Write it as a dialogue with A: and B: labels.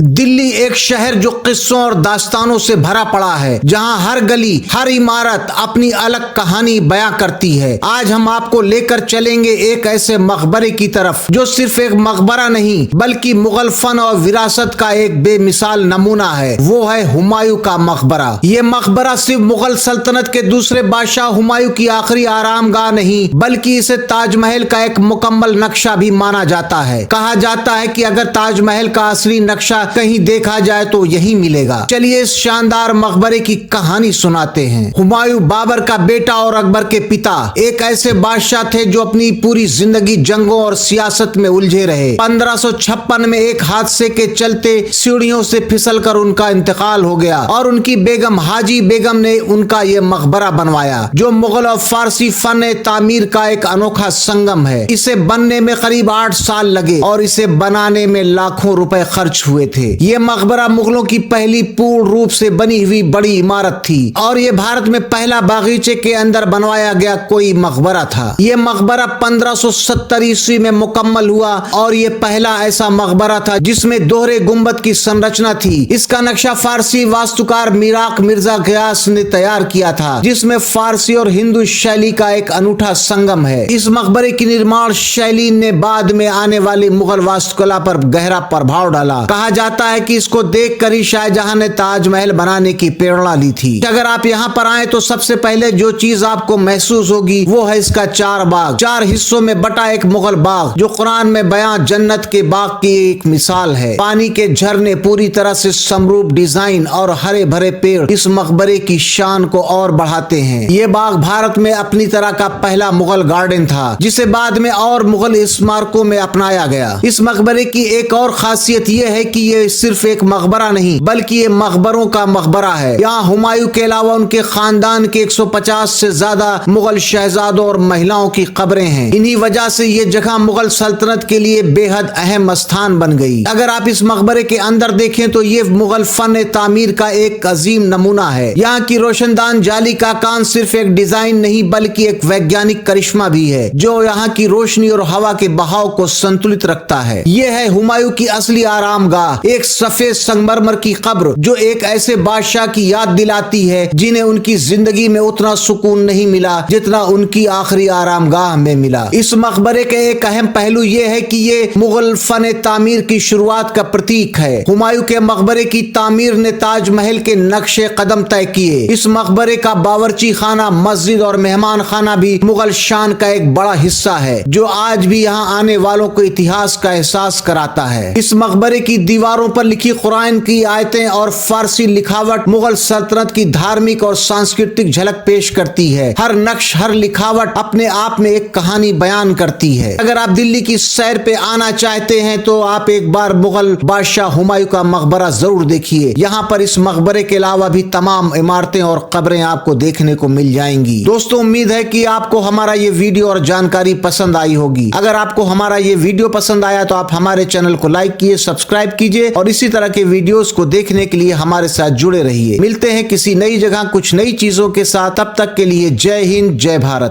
A: दिल्ली एक शहर जो किस्सों और दास्तानों से भरा पड़ा है, जहां हर गली हर इमारत अपनी अलग कहानी बयां करती है। आज हम आपको लेकर चलेंगे एक ऐसे मकबरे की तरफ जो सिर्फ एक मकबरा नहीं बल्कि मुगल फन और विरासत का एक बेमिसाल नमूना है। वो है हुमायूं का मकबरा। ये मकबरा सिर्फ मुगल सल्तनत के दूसरे बादशाह हुमायूं की आखिरी आरामगाह नहीं बल्कि इसे ताजमहल का एक मुकम्मल नक्शा भी माना जाता है। कहा जाता है कि अगर ताजमहल का असली नक्शा कहीं देखा जाए तो यही मिलेगा। चलिए इस शानदार मकबरे की कहानी सुनाते हैं। हुमायूं बाबर का बेटा और अकबर के पिता एक ऐसे बादशाह थे जो अपनी पूरी जिंदगी जंगों और सियासत में उलझे रहे। 1556 में एक हादसे के चलते सीढ़ियों से फिसलकर उनका इंतकाल हो गया और उनकी बेगम हाजी बेगम ने उनका ये मकबरा बनवाया जो मुगल और फारसी फन तामीर का एक अनोखा संगम है। इसे बनने में करीब 8 साल लगे और इसे बनाने में लाखों रुपए खर्च हुए थे। ये मकबरा मुगलों की पहली पूर्ण रूप से बनी हुई बड़ी इमारत थी और ये भारत में पहला बागीचे के अंदर बनवाया गया कोई मकबरा था। ये मकबरा 1570 ईस्वी में मुकम्मल हुआ और ये पहला ऐसा मकबरा था जिसमें दोहरे गुंबद की संरचना थी। इसका नक्शा फारसी वास्तुकार मिराक मिर्जा गयास ने तैयार किया था, जिसमें फारसी और हिंदू शैली का एक अनूठा संगम है। इस मकबरे की निर्माण शैली ने बाद में आने वाली मुगल वास्तुकला पर गहरा प्रभाव डाला। कहा जाता है कि इसको देखकर ही शाहजहां ने ताजमहल बनाने की प्रेरणा ली थी। अगर आप यहाँ पर आए तो सबसे पहले जो चीज आपको महसूस होगी वो है इसका 4 बाग, 4 हिस्सों में बटा एक मुगल बाग जो कुरान में बयां जन्नत के बाग की एक मिसाल है। पानी के झरने, पूरी तरह से समरूप डिजाइन और हरे भरे पेड़ इस मकबरे की शान को और बढ़ाते हैं। ये बाग भारत में अपनी तरह का पहला मुगल गार्डन था जिसे बाद में और मुगल स्मारकों में अपनाया गया। इस मकबरे की एक और खासियत ये है कि ये सिर्फ एक मकबरा नहीं बल्कि ये मकबरों का मकबरा है। यहाँ हुमायूं के अलावा उनके खानदान के 150 से ज्यादा मुगल शहजादों और महिलाओं की कब्रें हैं। इन्हीं वजह से ये जगह मुगल सल्तनत के लिए बेहद अहम स्थान बन गई। अगर आप इस मकबरे के अंदर देखें तो ये मुगल फन तामीर का एक अजीम नमूना है। यहाँ की रोशनदान जाली का काम सिर्फ एक डिजाइन नहीं बल्कि एक वैज्ञानिक करिश्मा भी है जो यहाँ की रोशनी और हवा के बहाव को संतुलित रखता है। ये है हुमायूं की असली आरामगाह, एक सफेद संगमरमर की कब्र जो एक ऐसे बादशाह की याद दिलाती है जिन्हें उनकी जिंदगी में उतना सुकून नहीं मिला जितना उनकी आखिरी आरामगाह में मिला। इस मकबरे के एक अहम पहलू ये है कि ये मुगल फन तामीर की शुरुआत का प्रतीक है। हुमायूं के मकबरे की तामीर ने ताजमहल के नक्शे कदम तय किए। इस मकबरे का बावर्ची खाना, मस्जिद और मेहमान खाना भी मुगल शान का एक बड़ा हिस्सा है जो आज भी यहाँ आने वालों को इतिहास का एहसास कराता है। इस मकबरे की दीवारों पर लिखी कुरान की आयतें और फारसी लिखावट मुगल सल्तनत की धार्मिक और सांस्कृतिक झलक पेश करती है। हर नक्श, हर लिखावट अपने आप में एक कहानी बयान करती है। अगर आप दिल्ली की सैर पे आना चाहते हैं तो आप एक बार मुगल बादशाह हुमायूं का मकबरा जरूर देखिए। यहाँ पर इस मकबरे के अलावा भी तमाम इमारतें और कब्रें आपको देखने को मिल जाएंगी। दोस्तों, उम्मीद है कि आपको हमारा ये वीडियो और जानकारी पसंद आई होगी। अगर आपको हमारा ये वीडियो पसंद आया तो आप हमारे चैनल को लाइक कीजिए, सब्सक्राइब कीजिए और इसी तरह के वीडियोस को देखने के लिए हमारे साथ जुड़े रहिए। मिलते हैं किसी नई जगह कुछ नई चीजों के साथ। तब तक के लिए जय हिंद, जय भारत।